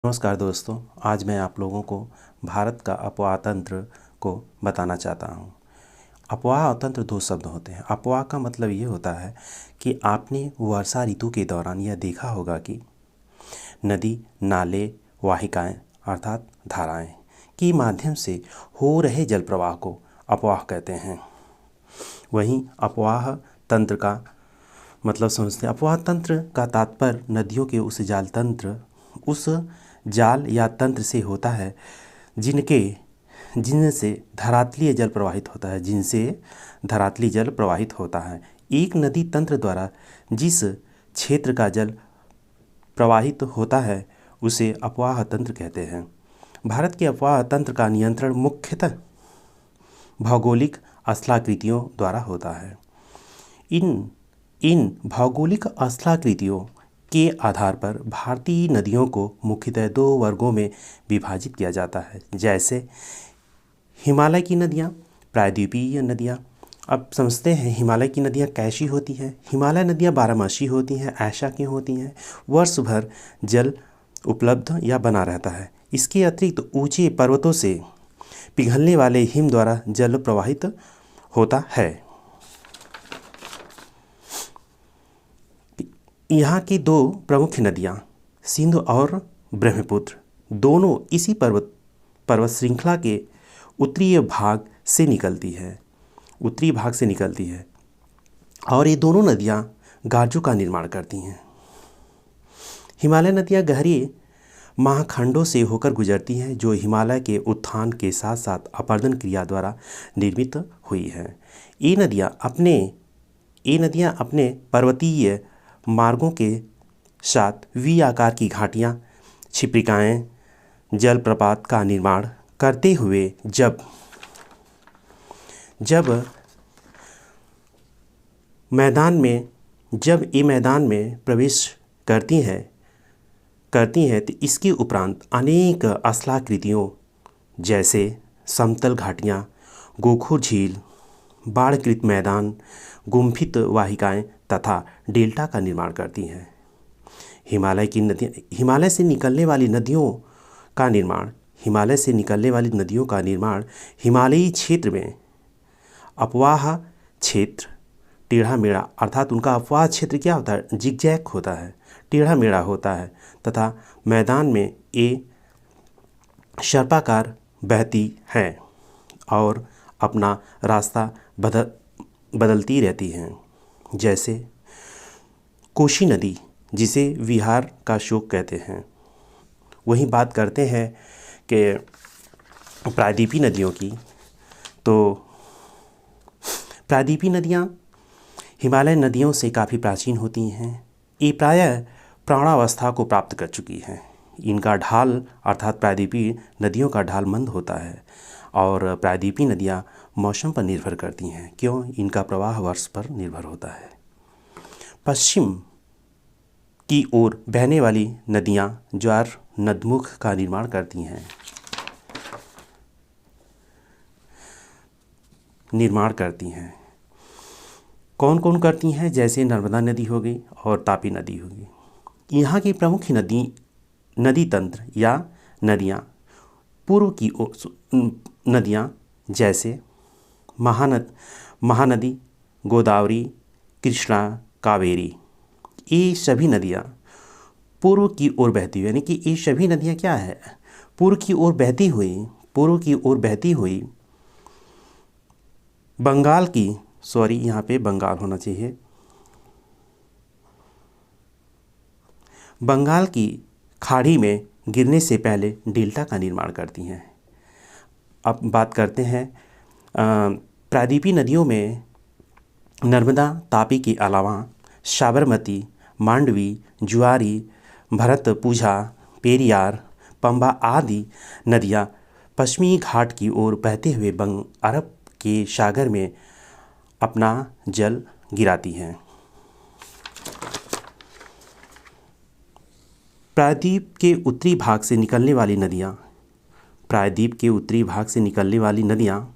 नमस्कार दोस्तों, आज मैं आप लोगों को भारत का अपवाह तंत्र को बताना चाहता हूँ। अपवाह और तंत्र दो शब्द होते हैं। अपवाह का मतलब ये होता है कि आपने वर्षा ऋतु के दौरान यह देखा होगा कि नदी, नाले, वाहिकाएं अर्थात धाराएं के माध्यम से हो रहे जल प्रवाह को अपवाह कहते हैं। वहीं अपवाह तंत्र का मतलब समझते हैं। अपवाह तंत्र का तात्पर्य नदियों के उस जाल तंत्र, उस जाल या तंत्र से होता है जिनसे धरातलीय जल प्रवाहित होता है। एक नदी तंत्र द्वारा जिस क्षेत्र का जल प्रवाहित होता है उसे अपवाह तंत्र कहते हैं। भारत के अपवाह तंत्र का नियंत्रण मुख्यतः भौगोलिक स्थलाकृतियों द्वारा होता है। इन भौगोलिक स्थलाकृतियों के आधार पर भारतीय नदियों को मुख्यतः दो वर्गों में विभाजित किया जाता है, जैसे हिमालय की नदियाँ, प्रायद्वीपीय नदियाँ। अब समझते हैं हिमालय की नदियाँ कैसी होती हैं। हिमालय नदियाँ बारहमासी होती हैं। ऐसा क्यों होती हैं? वर्ष भर जल उपलब्ध या बना रहता है। इसके अतिरिक्त ऊंचे पर्वतों से पिघलने वाले हिम द्वारा जल प्रवाहित होता है। यहाँ की दो प्रमुख नदियाँ सिंधु और ब्रह्मपुत्र दोनों इसी पर्वत श्रृंखला के उत्तरी भाग से निकलती है और ये दोनों नदियाँ गाजों का निर्माण करती हैं। हिमालय नदियाँ गहरी महाखंडों से होकर गुजरती हैं जो हिमालय के उत्थान के साथ साथ अपरदन क्रिया द्वारा निर्मित हुई हैं। ये नदियाँ अपने पर्वतीय मार्गों के साथ वी आकार की घाटियाँ, क्षिप्रिकाएँ, जलप्रपात का निर्माण करते हुए जब ये मैदान में प्रवेश करती हैं तो इसके उपरांत अनेक स्थलाकृतियों जैसे समतल घाटियाँ, गोखुर झील, बाढ़कृत मैदान, गुम्फित वाहिकाएं तथा डेल्टा का निर्माण करती हैं। हिमालय से निकलने वाली नदियों का निर्माण हिमालयी क्षेत्र में अपवाह क्षेत्र टेढ़ा मेढ़ा अर्थात उनका अपवाह क्षेत्र क्या होता है? जिगजैग होता है, टेढ़ा मेढ़ा होता है तथा मैदान में ये सर्पाकार बहती हैं और अपना रास्ता बदलती रहती हैं। जैसे कोशी नदी, जिसे विहार का शोक कहते हैं। वहीं बात करते हैं कि प्रायद्वीपीय नदियों की, तो प्रायद्वीपीय नदियाँ हिमालय नदियों से काफ़ी प्राचीन होती हैं। ये प्रायः प्राणावस्था को प्राप्त कर चुकी हैं। इनका ढाल अर्थात प्रायद्वीपीय नदियों का ढाल मंद होता है और प्रायद्वीपीय नदियाँ मौसम पर निर्भर करती हैं। क्यों? इनका प्रवाह वर्ष पर निर्भर होता है। पश्चिम की ओर बहने वाली नदियाँ ज्वार नदमुख का निर्माण करती हैं। कौन कौन करती हैं? जैसे नर्मदा नदी हो गई और तापी नदी हो गई। यहाँ की प्रमुख नदी तंत्र या नदियाँ पूर्व की नदियाँ जैसे महानदी, गोदावरी, कृष्णा, कावेरी, ये सभी नदियाँ पूर्व की ओर बहती हुई, यानी कि ये सभी नदियाँ क्या है? पूर्व की ओर बहती हुई बंगाल की खाड़ी में गिरने से पहले डेल्टा का निर्माण करती हैं। अब बात करते हैं प्रायद्वीपीय नदियों में नर्मदा, तापी के अलावा साबरमती, मांडवी, जुआरी, भरतपुझा, पेरियार, पंबा आदि नदियाँ पश्चिमी घाट की ओर बहते हुए अरब के सागर में अपना जल गिराती हैं। प्रायद्वीप के उत्तरी भाग से निकलने वाली नदियाँ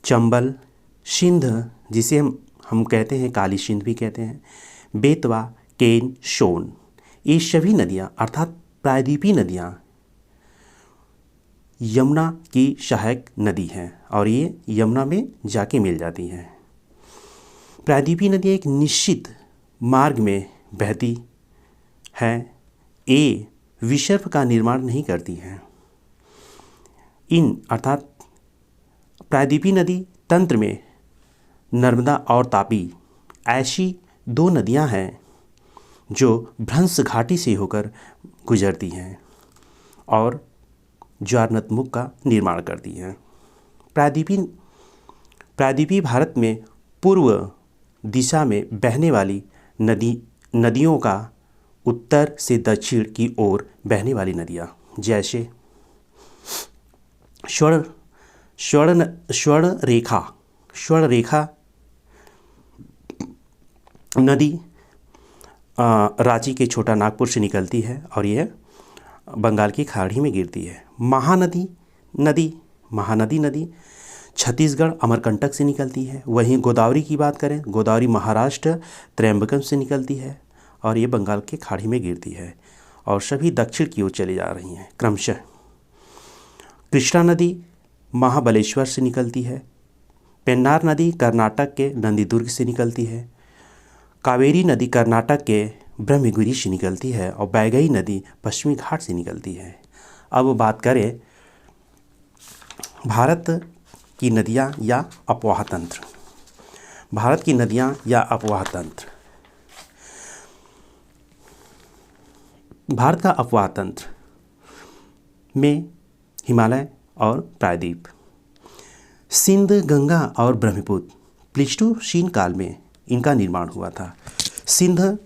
चंबल, सिंध, जिसे हम कहते हैं काली सिंध भी कहते हैं, बेतवा, केन, सोन, ये सभी नदियाँ अर्थात प्रायद्वीपीय नदियाँ यमुना की सहायक नदी हैं और ये यमुना में जाके मिल जाती हैं। प्रायद्वीपीय नदियाँ एक निश्चित मार्ग में बहती हैं, ये विसर्प का निर्माण नहीं करती हैं। इन अर्थात प्रायद्वीपीय नदी तंत्र में नर्मदा और तापी ऐसी दो नदियां हैं जो भ्रंश घाटी से होकर गुजरती हैं और ज्वारनदमुख का निर्माण करती हैं। प्रायद्वीपीय भारत में पूर्व दिशा में बहने वाली नदियों का उत्तर से दक्षिण की ओर बहने वाली नदियाँ जैसे स्वर्णरेखा नदी रांची के छोटा नागपुर से निकलती है और यह बंगाल की खाड़ी में गिरती है। महानदी नदी छत्तीसगढ़ अमरकंटक से निकलती है। वहीं गोदावरी की बात करें, गोदावरी महाराष्ट्र त्रयंबकम से निकलती है और ये बंगाल के खाड़ी में गिरती है और सभी दक्षिण की ओर चली जा रही हैं क्रमशः। कृष्णा नदी महाबलेश्वर से निकलती है। पेन्नार नदी कर्नाटक के नंदीदुर्ग से निकलती है। कावेरी नदी कर्नाटक के ब्रह्मगिरी से निकलती है और बैगई नदी पश्चिमी घाट से निकलती है। अब बात करें भारत की नदियाँ या अपवाह तंत्र। भारत की नदियाँ या अपवाह तंत्र। भारत का अपवाह तंत्र में हिमालय और प्रायद्वीप, सिंध, गंगा और ब्रह्मपुत्र प्लीस्टोसीन काल में इनका निर्माण हुआ था। सिंध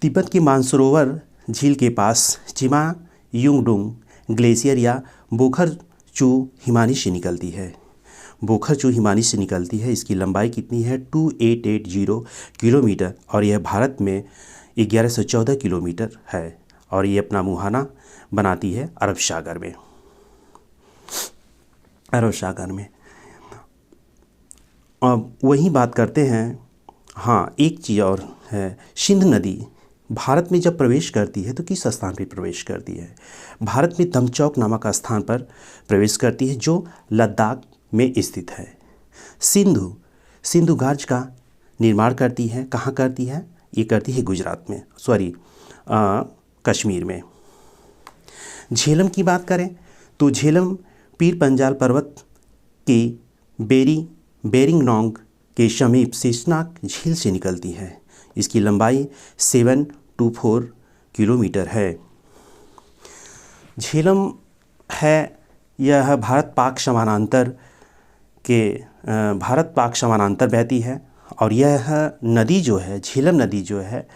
तिब्बत की मानसरोवर झील के पास चिमा युंगडुंग ग्लेशियर या बोखरचू हिमानी से निकलती है। इसकी लंबाई कितनी है 2880 किलोमीटर और यह भारत में 1114 किलोमीटर है और ये अपना मुहाना बनाती है अरब सागर में। अब वहीं बात करते हैं, हाँ एक चीज़ और है, सिंध नदी भारत में जब प्रवेश करती है तो किस स्थान पर प्रवेश करती है? भारत में तमचौक नामक स्थान पर प्रवेश करती है जो लद्दाख में स्थित है। सिंधु गार्ज का निर्माण करती है, कहाँ करती है? ये करती है गुजरात में, कश्मीर में। झेलम की बात करें तो झेलम पीर पंजाल पर्वत की बेरिंगनोंग के समीप शेषनाग झील से निकलती है। इसकी लंबाई 724 किलोमीटर है। झेलम है यह भारत पाक समानांतर बहती है और यह नदी जो है, झेलम नदी जो है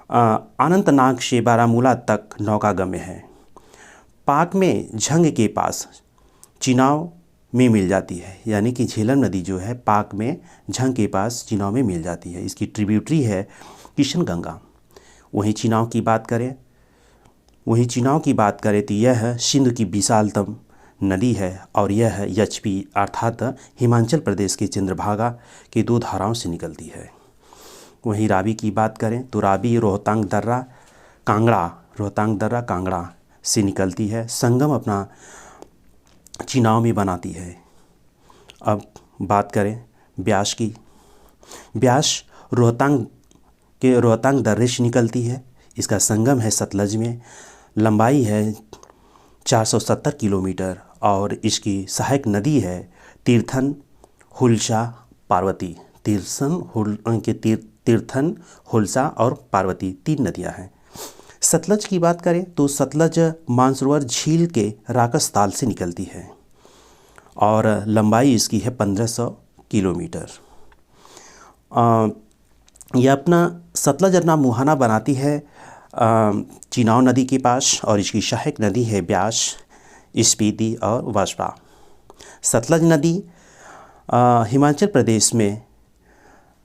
अनंतनाग से बारामूला तक नौकागम्य है। पाक में झंग के पास चिनाव में मिल जाती है, यानी कि झेलम नदी जो है पाक में झंग के पास चिनाव में मिल जाती है। इसकी ट्रिब्यूटरी है किशनगंगा। वहीं चिनाव की बात करें तो यह सिंध की विशालतम नदी है और यह एचपी अर्थात हिमाचल प्रदेश के चंद्रभागा के दो धाराओं से निकलती है। वहीं रावी की बात करें तो रावी रोहतांग दर्रा कांगड़ा से निकलती है, संगम अपना चिनाव में बनाती है। अब बात करें ब्यास की। ब्यास रोहतांग दर्रे से निकलती है। इसका संगम है सतलज में, लंबाई है 470 किलोमीटर और इसकी सहायक नदी है तीर्थन, हुल्सा, पार्वती। तीर्थन, हुल्सा और पार्वती 3 नदियां हैं। सतलज की बात करें तो सतलज मानसरोवर झील के राकस ताल से निकलती है और लंबाई इसकी है 1500 किलोमीटर। यह अपना सतलज अपना मुहाना बनाती है चिनाव नदी के पास और इसकी सहायक नदी है ब्यास, स्पीति और वास्पा। सतलज नदी हिमाचल प्रदेश में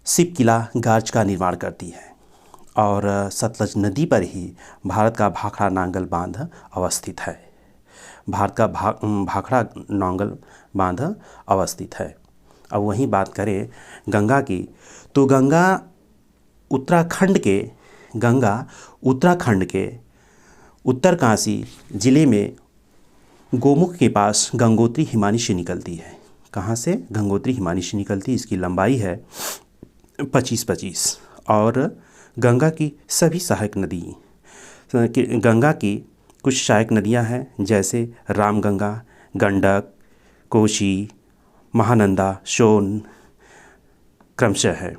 सिपकिला गार्ज का निर्माण करती है और सतलज नदी पर ही भारत का भाखड़ा नांगल बांध अवस्थित है। अब वहीं बात करें गंगा की तो गंगा उत्तराखंड के उत्तरकाशी जिले में गोमुख के पास गंगोत्री हिमानी से निकलती है। कहाँ से? गंगोत्री हिमानी से निकलती है। इसकी लंबाई है 25-25। और गंगा की सभी सहायक नदी, गंगा की कुछ सहायक नदियाँ हैं, जैसे रामगंगा, गंडक, कोशी, महानंदा, सोन क्रमशः है।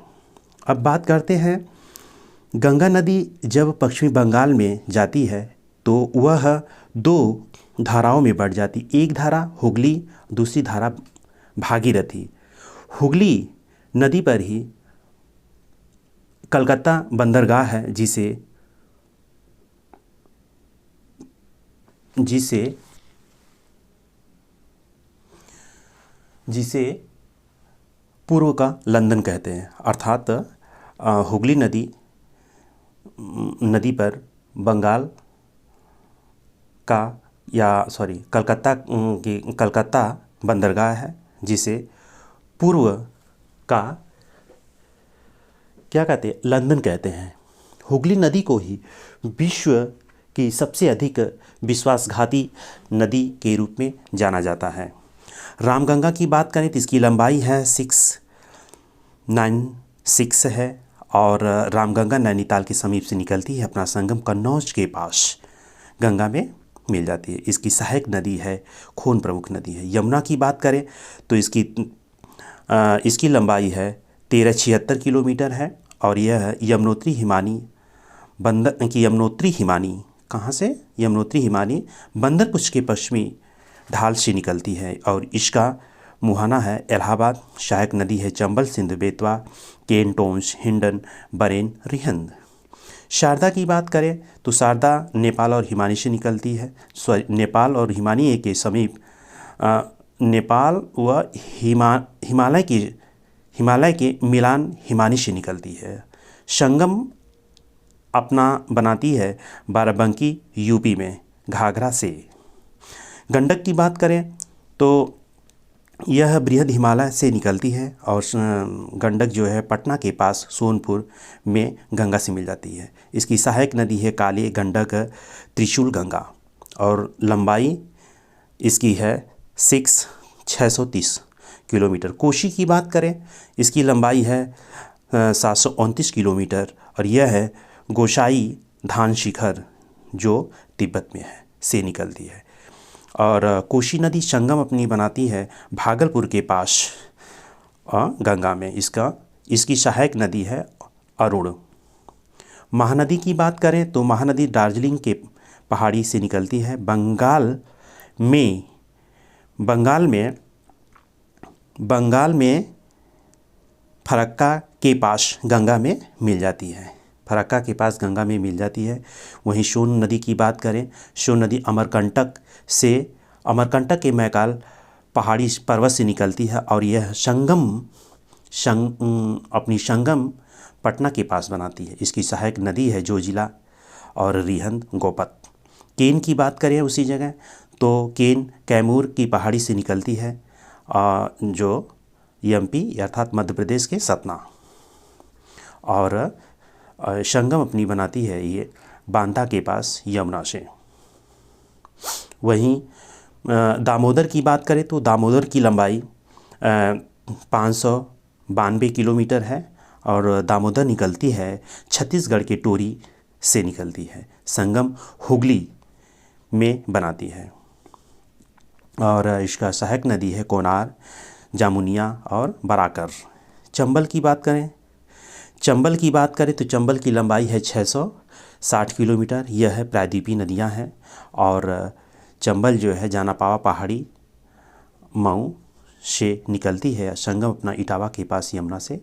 अब बात करते हैं, गंगा नदी जब पश्चिमी बंगाल में जाती है तो वह 2 धाराओं में बढ़ जाती। एक धारा हुगली, दूसरी धारा भागीरथी। हुगली नदी पर ही कलकत्ता बंदरगाह है, जिसे पूर्व का लंदन कहते हैं। अर्थात हुगली नदी पर बंगाल का कलकत्ता बंदरगाह है, जिसे पूर्व का क्या कहते हैं? लंदन कहते हैं। हुगली नदी को ही विश्व की सबसे अधिक विश्वासघाती नदी के रूप में जाना जाता है। रामगंगा की बात करें तो इसकी लंबाई है 696 है, और रामगंगा नैनीताल के समीप से निकलती है। अपना संगम कन्नौज के पास गंगा में मिल जाती है। इसकी सहायक नदी है, खोन प्रमुख नदी है। यमुना की बात करें तो इसकी लंबाई है 1376 किलोमीटर है, और यह यमुनोत्री हिमानी कहाँ से? यमुनोत्री हिमानी बंदरपुछ के पश्चिमी ढाल से निकलती है, और इसका मुहाना है इलाहाबाद। सहायक नदी है चंबल, सिंध, बेतवा, केन, टोंस, हिंडन, बरेन, रिहंद। शारदा की बात करें तो शारदा नेपाल और हिमानी से निकलती है। नेपाल और हिमानी के समीप नेपाल व हिमालय के मिलान हिमानी से निकलती है। संगम अपना बनाती है बाराबंकी यूपी में घाघरा से। गंडक की बात करें तो यह बृहद हिमालय से निकलती है, और गंडक जो है पटना के पास सोनपुर में गंगा से मिल जाती है। इसकी सहायक नदी है काली गंडक, त्रिशूल गंगा, और लंबाई इसकी है 630 किलोमीटर। कोशी की बात करें, इसकी लंबाई है 729 किलोमीटर, और यह है गोसाई धान शिखर जो तिब्बत में है से निकलती है। और कोशी नदी संगम अपनी बनाती है भागलपुर के पास गंगा में। इसकी सहायक नदी है अरुण। महानदी की बात करें तो महानदी दार्जिलिंग के पहाड़ी से निकलती है। बंगाल में फरक्का के पास गंगा में मिल जाती है। वहीं सोन नदी की बात करें, सोन नदी अमरकंटक के मैकाल पहाड़ी पर्वत से निकलती है, और यह अपनी संगम पटना के पास बनाती है। इसकी सहायक नदी है जोजिला और रिहंद, गोपत। केन की बात करें उसी जगह तो केन कैमूर की पहाड़ी से निकलती है, जो एमपी अर्थात मध्य प्रदेश के सतना, और संगम अपनी बनाती है ये बांदा के पास यमुना से। वहीं दामोदर की बात करें तो दामोदर की लंबाई 592 किलोमीटर है, और दामोदर निकलती है छत्तीसगढ़ के टोरी से निकलती है। संगम हुगली में बनाती है, और इसका सहायक नदी है कोनार, जामुनिया और बराकर। चंबल की बात करें तो चंबल की लंबाई है 660 किलोमीटर। यह है प्रायद्वीपीय नदियां हैं, और चंबल जो है जानापावा पहाड़ी मऊ से निकलती है। संगम अपना इटावा के पास यमुना से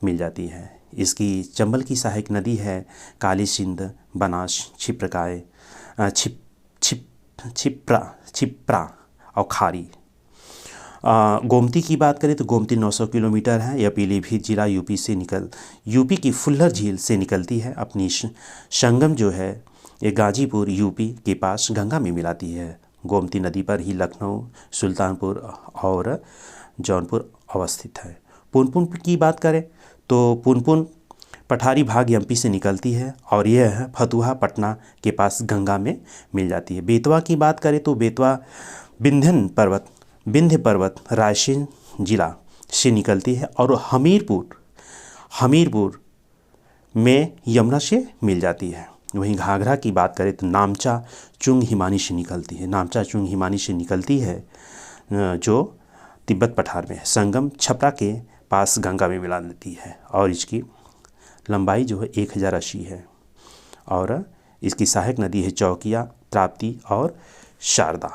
मिल जाती है। इसकी चंबल की सहायक नदी है काली सिंध, बनास, छिप्रा और खारी। गोमती की बात करें तो गोमती 900 किलोमीटर है। यह पीलीभीत जिला यूपी की फुल्लर झील से निकलती है। अपनी संगम जो है ये गाजीपुर यूपी के पास गंगा में मिलाती है। गोमती नदी पर ही लखनऊ, सुल्तानपुर और जौनपुर अवस्थित है। पुनपुन की बात करें तो पुनपुन पठारी भाग एमपी से निकलती है और यह फतुहा पटना के पास गंगा में मिल जाती है। बेतवा की बात करें तो बेतवा विंध्य पर्वत रायसेन जिला से निकलती है और हमीरपुर में यमुना से मिल जाती है। वहीं घाघरा की बात करें तो नामचा चुंग हिमानी से निकलती है। नामचा चुंग हिमानी से निकलती है जो तिब्बत पठार में है। संगम छपरा के पास गंगा में मिला देती है और इसकी लंबाई जो है 1080 है। और इसकी सहायक नदी है चौकिया, ताप्ती और शारदा।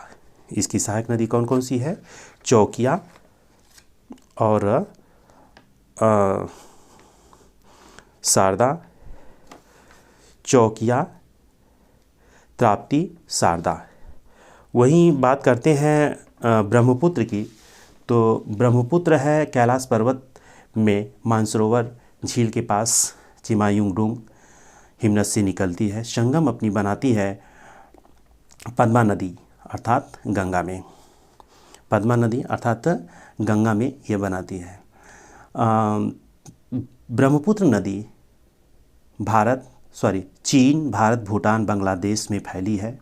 इसकी सहायक नदी कौन कौन सी है? चौकिया और शारदा, चौकिया, ताप्ती, शारदा। वहीं बात करते हैं ब्रह्मपुत्र की, तो ब्रह्मपुत्र है कैलाश पर्वत में मानसरोवर झील के पास चिमायुंगडुंग हिमनद से निकलती है। संगम अपनी बनाती है पद्मा नदी अर्थात गंगा में। पद्मा नदी अर्थात गंगा में ये बनाती है। ब्रह्मपुत्र नदी चीन, भारत, भूटान, बांग्लादेश में फैली है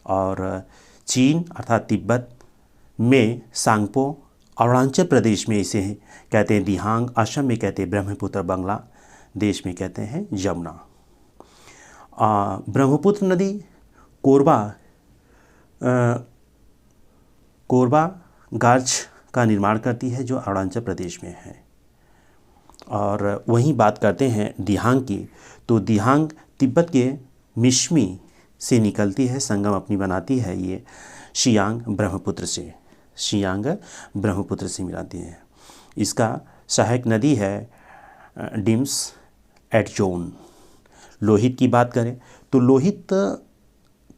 और चीन अर्थात तिब्बत में सांगपो, अरुणाचल प्रदेश में इसे कहते हैं दिहांग, असम में कहते हैं ब्रह्मपुत्र, बांग्लादेश में कहते हैं जमुना। ब्रह्मपुत्र नदी कोरबा गार्ज का निर्माण करती है जो अरुणाचल प्रदेश में है। और वहीं बात करते हैं दिहांग की, तो दिहांग तिब्बत के मिश्मी से निकलती है। संगम अपनी बनाती है ये शियांग ब्रह्मपुत्र से मिलाती है। इसका सहायक नदी है डिम्स एटजोन। लोहित की बात करें तो लोहित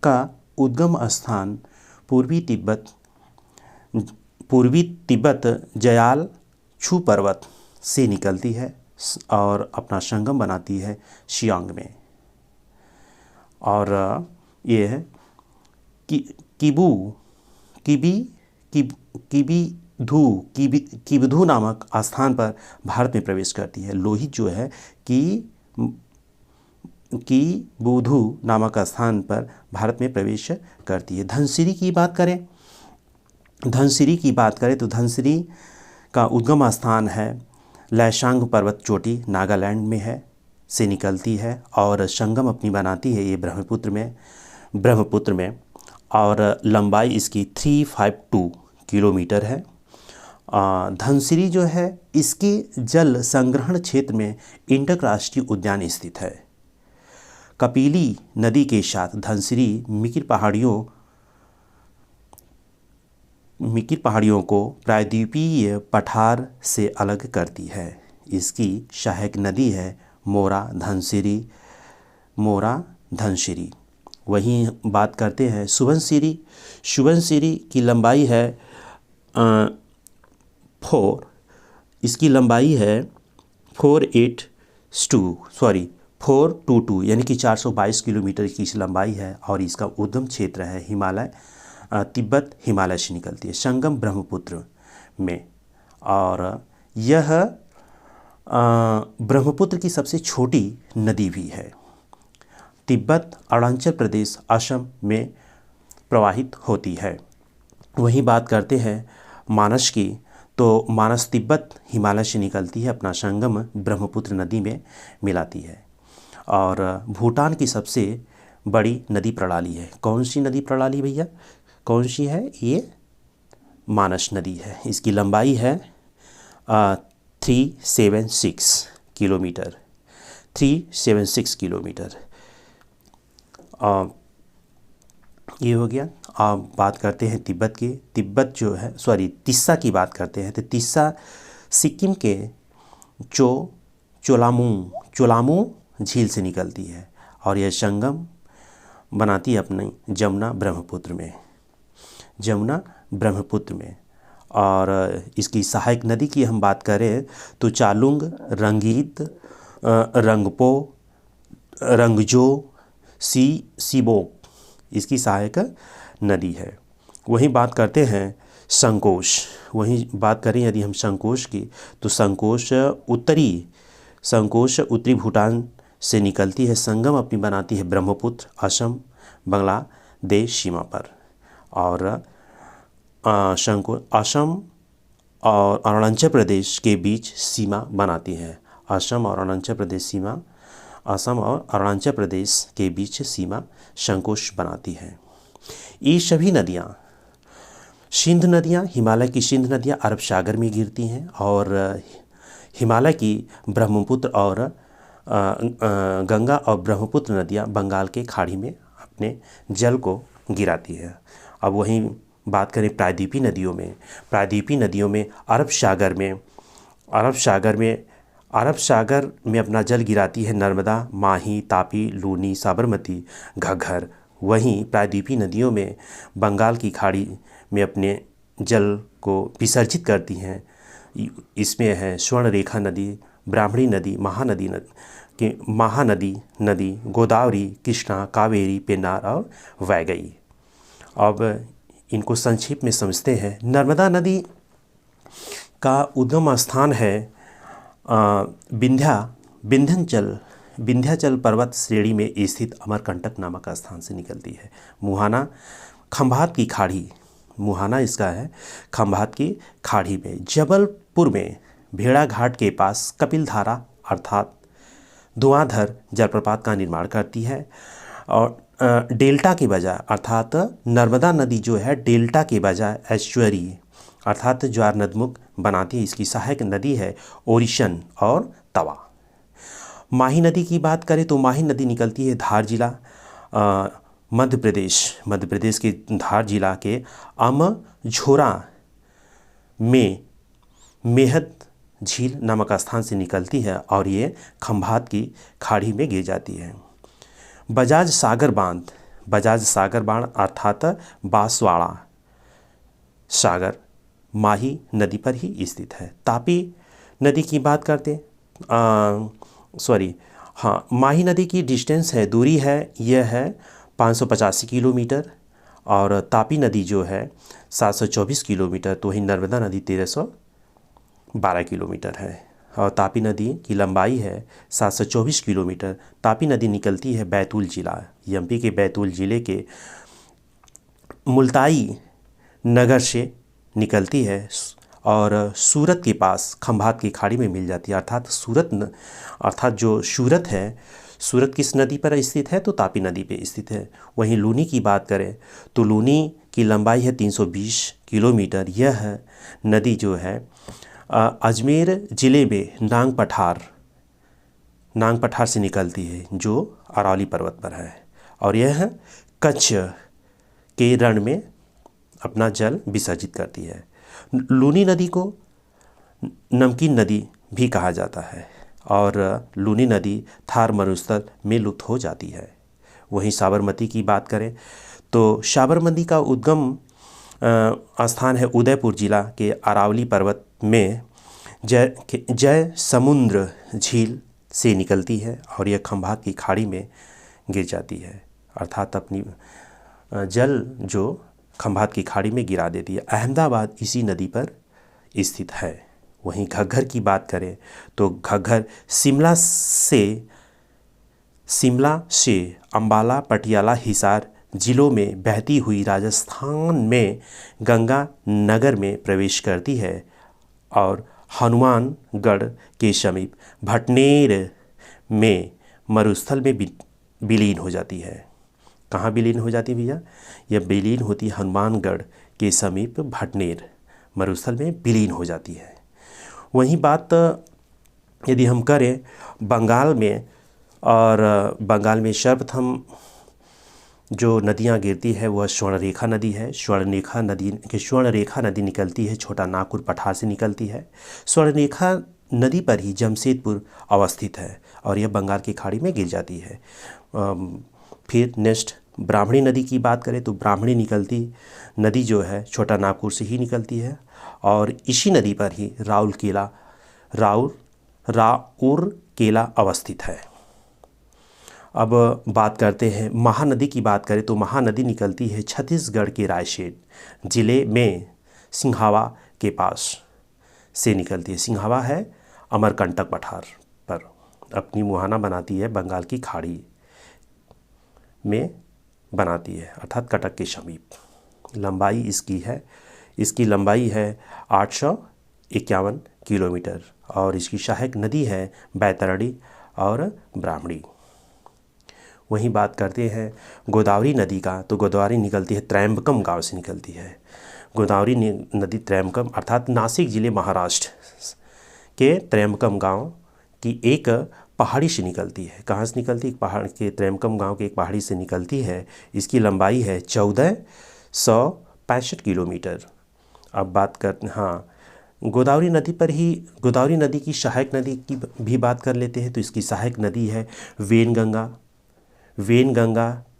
का उद्गम स्थान पूर्वी तिब्बत जयाल छू पर्वत से निकलती है और अपना संगम बनाती है शियांग में। और ये है किबिधु नामक स्थान पर भारत में प्रवेश करती है। लोहित जो है किबुधु नामक स्थान पर भारत में प्रवेश करती है। धनसिरी की बात करें तो धनसिरी का उद्गम स्थान है लैशांग पर्वत चोटी, नागालैंड में है, से निकलती है और संगम अपनी बनाती है ये ब्रह्मपुत्र में और लंबाई इसकी 352 किलोमीटर है। धनसिरी जो है इसके जल संग्रहण क्षेत्र में इंटक राष्ट्रीय उद्यान स्थित है। कपिली नदी के साथ धनसिरी मिकिर पहाड़ियों को प्रायद्वीपीय पठार से अलग करती है। इसकी सहायक नदी है मोरा धनसिरी। वहीं बात करते हैं सुबनसिरी की लंबाई है 422 यानी कि 422 किलोमीटर की इस लंबाई है और इसका उद्गम क्षेत्र है तिब्बत हिमालय से निकलती है। संगम ब्रह्मपुत्र में और यह ब्रह्मपुत्र की सबसे छोटी नदी भी है। तिब्बत, अरुणाचल प्रदेश, असम में प्रवाहित होती है। वहीं बात करते हैं मानस की, तो मानस तिब्बत हिमालय से निकलती है, अपना संगम ब्रह्मपुत्र नदी में मिलाती है। और भूटान की सबसे बड़ी नदी प्रणाली है। कौन सी नदी प्रणाली भैया? कौन सी है? ये मानस नदी है। इसकी लंबाई है 376 किलोमीटर। ये हो गया। अब बात करते हैं तिब्बत की। तिस्सा की बात करते हैं तो तिस्सा सिक्किम के चोलामू झील से निकलती है और यह संगम बनाती है अपने जमुना ब्रह्मपुत्र में। और इसकी सहायक नदी की हम बात करें तो चालुंग, रंगीत, रंगपो, रंगजो, सीबोक इसकी सहायक नदी है। वहीं बात करते हैं संकोश। वहीं बात करें यदि हम संकोश की, तो संकोश उत्तरी संकोश उत्तरी भूटान से निकलती है, संगम अपनी बनाती है ब्रह्मपुत्र, असम बांग्लादेश सीमा पर। और असम और अरुणाचल प्रदेश के बीच सीमा बनाती है। असम और अरुणाचल प्रदेश सीमा, असम और अरुणाचल प्रदेश के बीच सीमा संकोश बनाती है। ये सभी नदियाँ, सिंध नदियाँ, हिमालय की सिंध नदियाँ अरब सागर में गिरती हैं और हिमालय की ब्रह्मपुत्र और गंगा और ब्रह्मपुत्र नदियाँ बंगाल के खाड़ी में अपने जल को गिराती है। अब वहीं बात करें प्रायद्वीपीय नदियों में अरब सागर में अपना जल गिराती है नर्मदा, माही, तापी, लूनी, साबरमती, घग्गर। वहीं प्रायद्वीपीय नदियों में बंगाल की खाड़ी में अपने जल को विसर्जित करती हैं। इसमें है स्वर्णरेखा नदी, ब्राह्मणी नदी, महानदी नदी, गोदावरी, कृष्णा, कावेरी, पेन्नार और वैगई। अब इनको संक्षेप में समझते हैं। नर्मदा नदी का उद्गम स्थान है विंध्याचल पर्वत श्रेणी में स्थित अमरकंटक नामक स्थान से निकलती है। मुहाना खंभात की खाड़ी, मुहाना इसका है खंभात की खाड़ी में। जबलपुर में भेड़ाघाट के पास कपिलधारा अर्थात धुआंधार जलप्रपात का निर्माण करती है। और डेल्टा के बजाय अर्थात नर्मदा नदी जो है डेल्टा के बजाय एस्चुअरी अर्थात ज्वार नदमुख बनाती है। इसकी सहायक नदी है ओरिशन और तवा। माही नदी की बात करें तो माही नदी निकलती है धार जिला मध्य प्रदेश के धार जिला के अमझोरा में मेहद झील नामक स्थान से निकलती है और ये खंभात की खाड़ी में गिर जाती है। बजाज सागर बांध अर्थात बांसवाड़ा सागर माही नदी पर ही स्थित है। तापी नदी की बात करते माही नदी की डिस्टेंस है, दूरी है, यह है 585 किलोमीटर और तापी नदी जो है 724 किलोमीटर। तो वहीं नर्मदा नदी 1312 किलोमीटर है और तापी नदी की लंबाई है 724 किलोमीटर। तापी नदी निकलती है बैतूल जिला, एमपी के बैतूल जिले के मुल्ताई नगर से निकलती है और सूरत के पास खंभात की खाड़ी में मिल जाती है। अर्थात जो सूरत है, सूरत किस नदी पर स्थित है तो तापी नदी पे स्थित है। वहीं लूनी की बात करें तो लूनी की लंबाई है 320 किलोमीटर। यह नदी जो है अजमेर ज़िले में नांग पठार से निकलती है जो अरावली पर्वत पर है और यह कच्छ के रण में अपना जल विसर्जित करती है। लूनी नदी को नमकीन नदी भी कहा जाता है और लूनी नदी थार मरुस्थल में लुप्त हो जाती है। वहीं साबरमती की बात करें तो साबरमती का उद्गम स्थान है उदयपुर जिला के अरावली पर्वत में जय समुद्र झील से निकलती है और यह खंभात की खाड़ी में गिर जाती है। अर्थात अपनी जल जो खंभात की खाड़ी में गिरा देती है। अहमदाबाद इसी नदी पर स्थित है। वहीं घग्गर की बात करें तो घग्गर शिमला से अंबाला, पटियाला, हिसार जिलों में बहती हुई राजस्थान में गंगा नगर में प्रवेश करती है और हनुमानगढ़ के समीप भटनेर में मरुस्थल में विलीन हो जाती है। कहाँ विलीन हो जाती है भैया? यह विलीन होती हनुमानगढ़ के समीप भटनेर मरुस्थल में विलीन हो जाती है। वहीं बात यदि हम करें बंगाल में, और बंगाल में सर्वप्रथम जो नदियाँ गिरती है वह स्वर्णरेखा नदी है। स्वर्णरेखा नदी निकलती है छोटा नागपुर पठार से निकलती है। स्वर्णरेखा नदी पर ही जमशेदपुर अवस्थित है और यह बंगाल की खाड़ी में गिर जाती है। फिर नेक्स्ट ब्राह्मणी नदी की बात करें तो ब्राह्मणी नदी जो है छोटा नागपुर से ही निकलती है और इसी नदी पर ही राउरकेला अवस्थित है। अब बात करते हैं महानदी की बात करें तो महानदी निकलती है छत्तीसगढ़ के रायसेन जिले में सिंघावा के पास से निकलती है। सिंघावा है अमरकंटक पठार पर। अपनी मुहाना बनाती है बंगाल की खाड़ी में बनाती है, अर्थात कटक के समीप। लंबाई इसकी लंबाई है 851 किलोमीटर और इसकी सहायक नदी है बैतरणी और ब्राह्मणी। वहीं बात करते हैं गोदावरी नदी का, तो गोदावरी निकलती है त्रयंबकम गांव से निकलती है। गोदावरी नदी त्रयंबकम अर्थात नासिक जिले महाराष्ट्र के त्रयंबकम गांव की एक पहाड़ी से निकलती है। कहाँ से निकलती है? पहाड़ के त्रयंबकम गांव के एक पहाड़ी से निकलती है। इसकी लंबाई है 1465 किलोमीटर। अब बात करते गोदावरी नदी पर ही गोदावरी नदी की सहायक नदी की भी बात कर लेते हैं। तो इसकी सहायक नदी है वेनगंगा,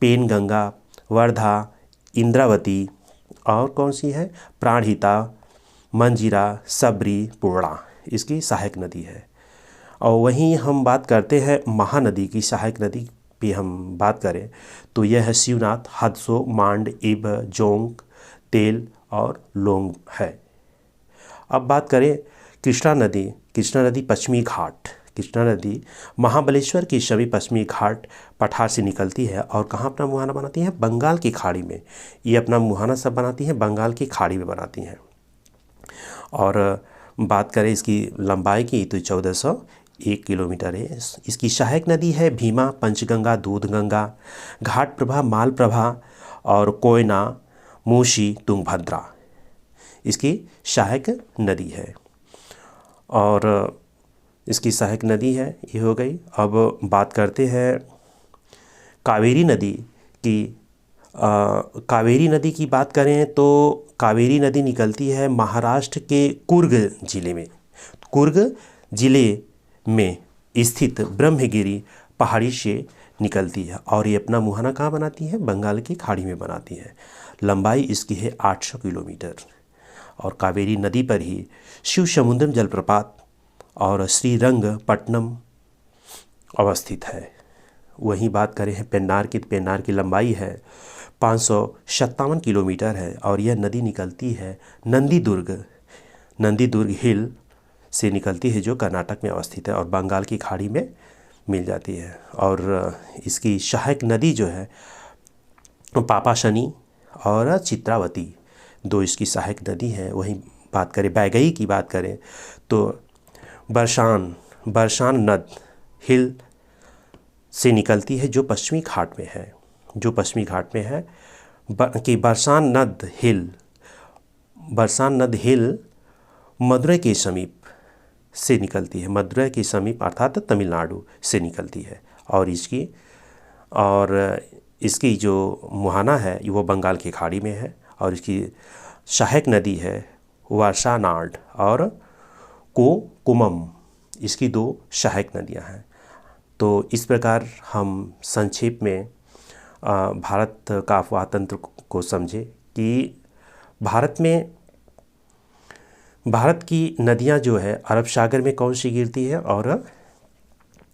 पेनगंगा, वर्धा, इंद्रावती और कौन सी है? प्राणहिता, मंजीरा, सबरी, पूर्णा इसकी सहायक नदी है। और वहीं हम बात करते हैं महानदी की सहायक नदी भी हम बात करें तो यह है शिवनाथ, हदसो, मांड, इब, जोंक, तेल और लोंग है। अब बात करें कृष्णा नदी पश्चिमी घाट। कृष्णा नदी महाबलेश्वर के सभी पश्चिमी घाट पठार से निकलती है और कहाँ अपना मुहाना बनाती है? बंगाल की खाड़ी में। ये अपना मुहाना सब बनाती हैं बंगाल की खाड़ी में बनाती हैं। और बात करें इसकी लंबाई की तो 1401 किलोमीटर है। इसकी सहायक नदी है भीमा, पंचगंगा, दूधगंगा, घाटप्रभा, मालप्रभा और कोयना, मूशी, तुंगभद्रा इसकी सहायक नदी है। और इसकी सहायक नदी है, ये हो गई। अब बात करते हैं कावेरी नदी की। कावेरी नदी की बात करें तो कावेरी नदी निकलती है महाराष्ट्र के कुर्ग जिले में। कुर्ग जिले में स्थित ब्रह्मगिरी पहाड़ी से निकलती है और ये अपना मुहाना कहाँ बनाती है? बंगाल की खाड़ी में बनाती है। लंबाई इसकी है 800 किलोमीटर और कावेरी नदी पर ही शिव समुद्रम जलप्रपात और श्रीरंगपट्टनम अवस्थित है। वहीं बात करें पेन्नार की लंबाई है 557 किलोमीटर है और यह नदी निकलती है नंदीदुर्ग हिल से निकलती है जो कर्नाटक में अवस्थित है और बंगाल की खाड़ी में मिल जाती है। और इसकी सहायक नदी जो है पापाशनी और चित्रावती, दो इसकी सहायक नदी है। वहीं बात करें बैगई की बात करें तो बरसान नद हिल से निकलती है जो पश्चिमी घाट में है। कि बरसान नद हिल मदुरै के समीप से निकलती है। मदुरै के समीप अर्थात तमिलनाडु से निकलती है और इसकी जो मुहाना है वो बंगाल की खाड़ी में है और इसकी सहायक नदी है वर्षानाड और कोकुमम, इसकी दो सहायक नदियां हैं। तो इस प्रकार हम संक्षेप में भारत का अफवाह तंत्र को समझे कि भारत की नदियां जो है अरब सागर में कौन सी गिरती है और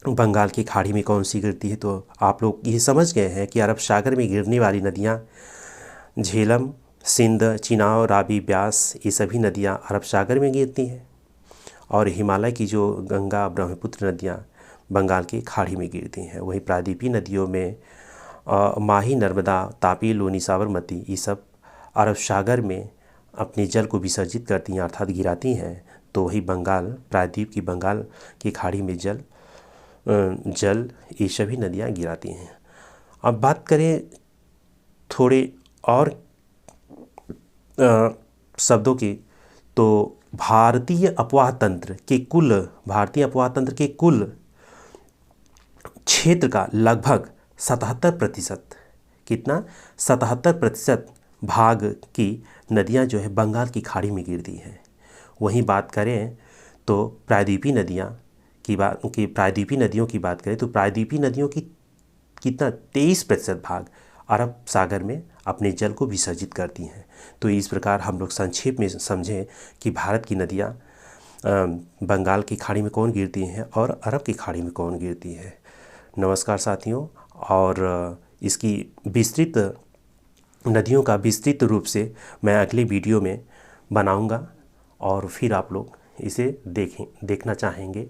बंगाल की खाड़ी में कौन सी गिरती है। तो आप लोग ये समझ गए हैं कि अरब सागर में गिरने वाली नदियां झेलम, सिंध, चिनाब, रावी, ब्यास ये सभी नदियां अरब सागर में गिरती हैं और हिमालय की जो गंगा, ब्रह्मपुत्र नदियां बंगाल की खाड़ी में गिरती हैं। वहीं प्रायद्वीपीय नदियों में माही, नर्मदा, तापी, लूनी, साबरमती ये सब अरब सागर में अपने जल को विसर्जित करती हैं अर्थात गिराती हैं। तो वही प्रायद्वीप की बंगाल की खाड़ी में जल ये सभी नदियाँ गिराती हैं। अब बात करें थोड़े और शब्दों की तो भारतीय अफवाह तंत्र के कुल क्षेत्र का लगभग 77% कितना 77% भाग की नदियां जो है बंगाल की खाड़ी में गिरती हैं। वहीं बात करें तो प्रायद्वीपीय नदियों की बात करें तो प्रायद्वीपीय नदियों की कितना 23% भाग अरब सागर में अपने जल को विसर्जित करती हैं। तो इस प्रकार हम लोग संक्षेप में समझें कि भारत की नदियाँ बंगाल की खाड़ी में कौन गिरती हैं और अरब की खाड़ी में कौन गिरती है। नमस्कार साथियों, और इसकी नदियों का विस्तृत रूप से मैं अगले वीडियो में बनाऊंगा और फिर आप लोग इसे देखना चाहेंगे